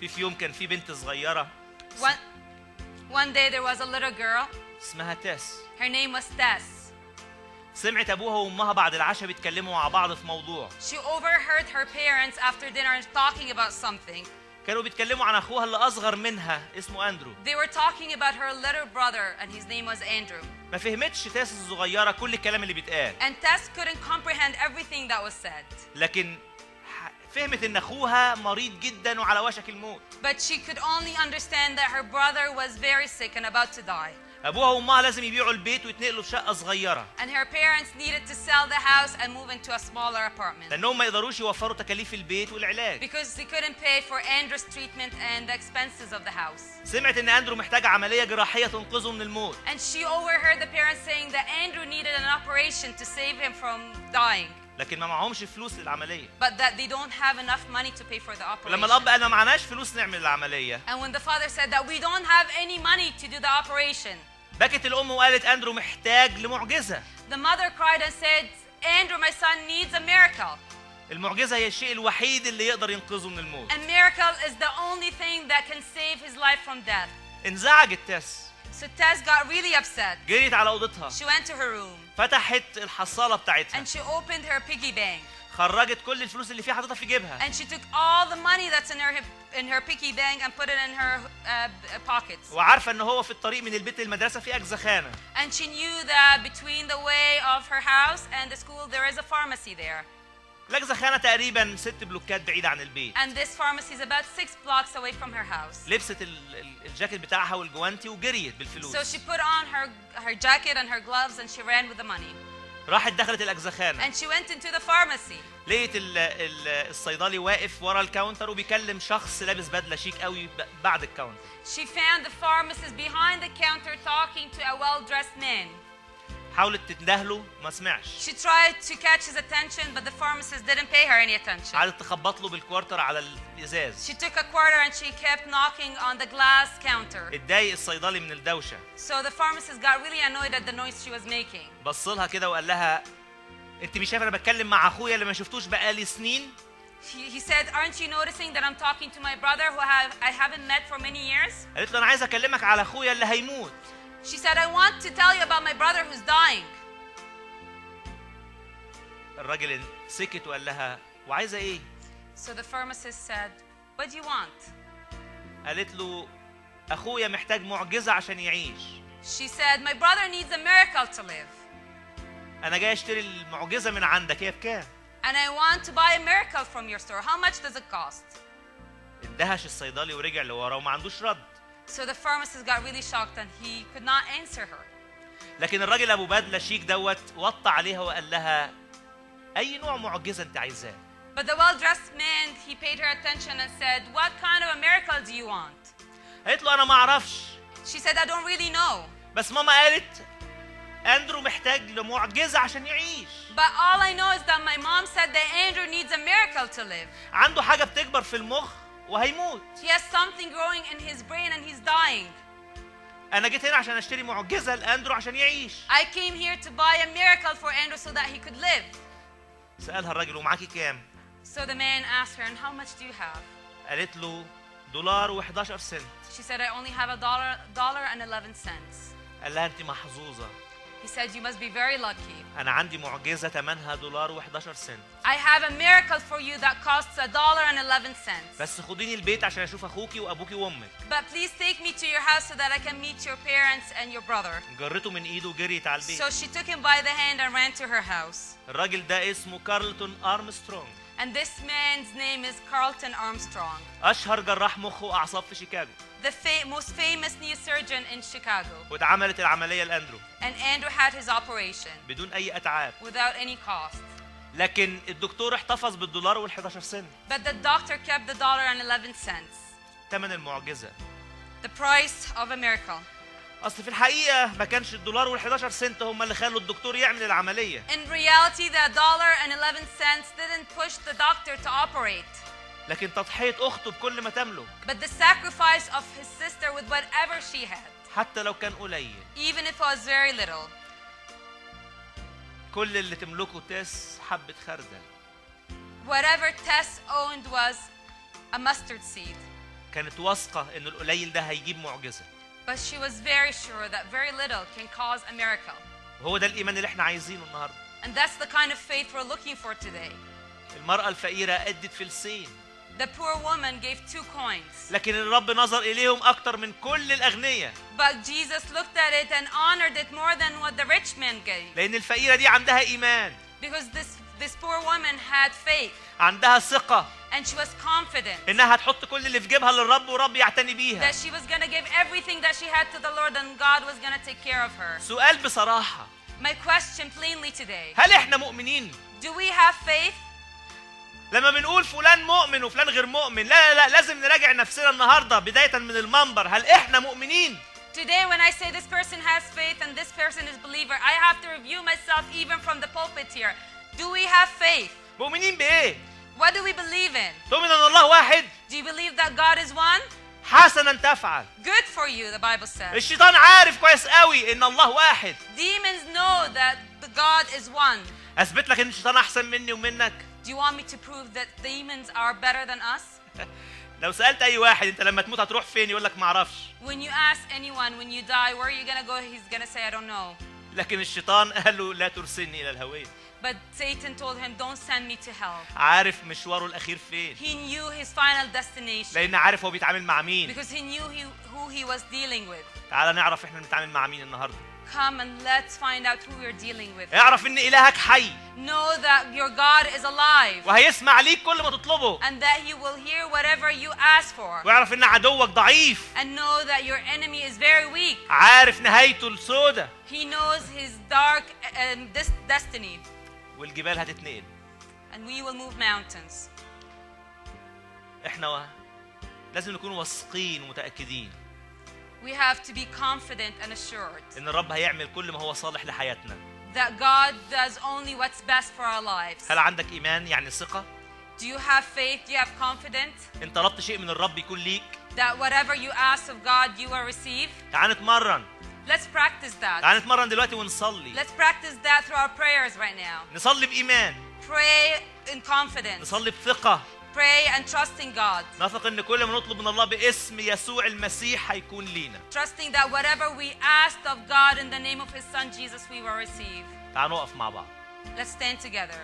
في يوم كان في بنت صغيرة. One day there was a little girl. اسمها تيس. Her name was Tess. سمعت أبوها وأمها بعد العشاء بيتكلموا مع بعض في موضوع. She overheard her parents after dinner talking about something. كانوا بيتكلموا عن أخوها اللي أصغر منها اسمه أندرو. They were talking about her little brother and his name was Andrew. ما فهمتش تيس الصغيرة كل الكلام اللي بيتقال. And Tess couldn't comprehend everything that was said. لكن فهمت إن أخوها مريض جدا وعلى وشك الموت. But she could only understand that her brother was very sick and about to die. أبوها وأمها لازم يبيعوا البيت ويتنقلوا في شقة صغيرة. And her parents needed to sell the house and move into a smaller apartment. لأنهم ما يقدروش يوفروا تكاليف البيت والعلاج. Because they couldn't pay for Andrew's treatment and the expenses of the house. سمعت إن أندرو محتاج عملية جراحية تنقذه من الموت. And she overheard the parents saying that Andrew needed an operation to save him from dying. لكن ما معهمش فلوس للعملية. But that they don't have enough money to pay for the operation. لما الأب قال ما معناش فلوس نعمل العملية. And when the father said that we don't have any money to do the operation. بكت الأم وقالت أندرو محتاج لمعجزة. The mother cried and said, Andrew, my son needs a miracle. المعجزة هي الشيء الوحيد اللي يقدر ينقذه من الموت. A miracle is the only thing that can save his life from death. انزعجت تيس. So Tess got really upset. جريت على أوضتها. She went to her room. فتحت الحصالة بتاعتها. And she opened her piggy bank. خرجت كل الفلوس اللي فيها حطتها في جيبها. And she took all the money that's in her piggy bank and put it in her pockets. وعارفة إن هو في الطريق من البيت للمدرسة في أجزخانة. And she knew that between the way of her house and the school there is a pharmacy there. الأجزخانة تقريبا 6 بلوكات بعيدة عن البيت. And this pharmacy is about 6 blocks away from her house. لبست الجاكيت بتاعها والجوانتي وجريت بالفلوس. So she put on her jacket and her gloves and she ran with the money. راحت دخلت الأجزخانة. And she went into the pharmacy. لقيت الصيدلي واقف ورا الكاونتر وبيكلم شخص لابس بدلة شيك قوي بعد الكاونتر. She found the pharmacist behind the counter talking to a well-dressed man. حاولت تندهله ما سمعش. She tried to catch his attention but the pharmacist didn't pay her any attention. قعدت تخبط له بالكوارتر على الإزاز. She took a quarter and she kept knocking on the glass counter. اتضايق الصيدلي من الدوشة. So the pharmacist got really annoyed at the noise she was making. بص لها كده وقال لها أنت مش شايفة أنا بتكلم مع أخويا اللي ما شفتوش بقالي سنين؟ He said, aren't you noticing that I'm talking to my brother who I haven't met for many years? قالت له أنا عايزة أكلمك على أخويا اللي هيموت. She said, I want to tell you about my brother who's dying. الراجل سكت وقال لها وعايزة إيه؟ So the pharmacist said, what do you want? قالت له أخويا محتاج معجزة عشان يعيش. She said, my brother needs a miracle to live. أنا جاي أشتري المعجزة من عندك، هي بكام؟ And I want to buy a miracle from your store. How much does it cost? اندهش الصيدلي ورجع لورا وما عندوش رد. So the pharmacist got really shocked and he could not answer her. لكن الراجل أبو بدلة شيك دوت وطى عليها وقال لها أي نوع معجزة أنت عايزاه؟ But the well-dressed man, he paid her attention and said, what kind of a miracle do you want? قالت له أنا ما أعرفش. She said, I don't really know. بس ماما قالت أندرو محتاج لمعجزة عشان يعيش. But all I know is that my mom said that Andrew needs a miracle to live. عنده حاجة بتكبر في المخ وهيموت. He has something growing in his brain and he's dying. أنا جيت هنا عشان أشتري معجزة لأندرو عشان يعيش. I came here to buy a miracle for Andrew so that he could live. سألها الراجل ومعاكي كام؟ So the man asked her, and how much do you have? قالت له $1.11 سنت. She said, I only have $1.11. قال لها أنت محظوظة. He said, you must be very lucky. أنا عندي معجزة ثمنها $1.11 سنت. I have a miracle for you that costs $1.11. بس خديني البيت عشان أشوف أخوكي وأبوكي وأمك. But please take me to your house so that I can meet your parents and your brother. جرته من إيده وجريت على البيت. So she took him by the hand and ran to her house. الراجل ده اسمه كارلتون أرمسترونج. And this man's name is Carlton Armstrong. أشهر جراح مخ وأعصاب في شيكاغو. The most famous neurosurgeon in Chicago. واتعملت العملية لأندرو. And Andrew had his operation. بدون أي أتعاب. Without any cost. لكن الدكتور احتفظ بالدولار وال11 سنت. But the doctor kept the $1.11. ثمن المعجزة. The price of a miracle. أصل في الحقيقة ما كانش الدولار وال11 سنت هم اللي خلوا الدكتور يعمل العملية. In reality, the $1.11 didn't push the doctor to operate. لكن تضحية أخته بكل ما تملك. But the sacrifice of his sister with whatever she had. حتى لو كان قليل. Even if it was very little. كل اللي تملكه تيس حبة خردل. Whatever Tess owned was a mustard seed. كانت واثقة إن القليل ده هيجيب معجزة. But she was very sure that very little can cause a miracle. وهو ده الإيمان اللي إحنا عايزينه النهاردة. And that's the kind of faith we're looking for today. المرأة الفقيرة أدت فلسين. The poor woman gave 2 coins. لكن الرب نظر إليهم أكتر من كل الأغنياء. But Jesus looked at it and honored it more than what the rich man gave. لأن الفقيرة دي عندها إيمان. Because this poor woman had faith. عندها ثقة. And she was confident. إنها هتحط كل اللي في جيبها للرب والرب يعتني بيها. That she was going to give everything that she had to the Lord and God was going to take care of her. سؤال بصراحة. My question plainly today. هل إحنا مؤمنين؟ Do we have faith? لما بنقول فلان مؤمن وفلان غير مؤمن، لا لازم نراجع نفسنا النهارده بداية من المنبر، هل إحنا مؤمنين؟ Today when I say this person has faith and this person is believer, I have to review myself even from the pulpit here. Do we have faith? مؤمنين بإيه؟ What do we believe in? تؤمن أن الله واحد؟ Do you believe that God is one? حسنا تفعل. Good for you, the Bible says. الشيطان عارف كويس قوي إن الله واحد. Demons know that the God is one. أثبت لك إن الشيطان أحسن مني ومنك. Do you want me to prove that demons are better than us? لو سألت أي واحد أنت لما تموت هتروح فين يقول لك ما أعرفش. When you ask anyone when you die where are you gonna go, he's gonna say I don't know. لكن الشيطان قال له لا ترسلني إلى الهوية. But Satan told him, don't send me to hell. عارف مشواره الأخير فين. He knew his final destination. لأن عارف هو بيتعامل مع مين. Because he knew who he was dealing with. تعال نعرف إحنا بنتعامل مع مين النهاردة. Come and let's find out who we're dealing with. اعرف إن إلهك حي. Know that your God is alive. وهيسمع ليك كل ما تطلبه. And that he will hear whatever you ask for. واعرف إن عدوك ضعيف. And know that your enemy is very weak. عارف نهايته السودة. He knows his dark destiny. والجبال هتتنقل. And we will move mountains. إحنا لازم نكون واثقين ومتأكدين. We have to be confident and assured. إن الرب هيعمل كل ما هو صالح لحياتنا. That God does only what's best for our lives. هل عندك إيمان يعني ثقة؟ Do you have faith? Do you have confidence? إن طلبت شيء من الرب يكون ليك. That whatever you ask of God, you will receive. تعال نتمرن. Let's practice that. تعال نتمرن دلوقتي ونصلي. Let's practice that through our prayers right now. نصلي بإيمان. Pray in confidence. نصلي بثقة. Pray and trust in God. نثق إن كل ما نطلب من الله باسم يسوع المسيح هيكون لينا. Trusting that whatever we asked of God in the name of His Son Jesus, we will receive. تعال نقف مع بعض. Let's stand together.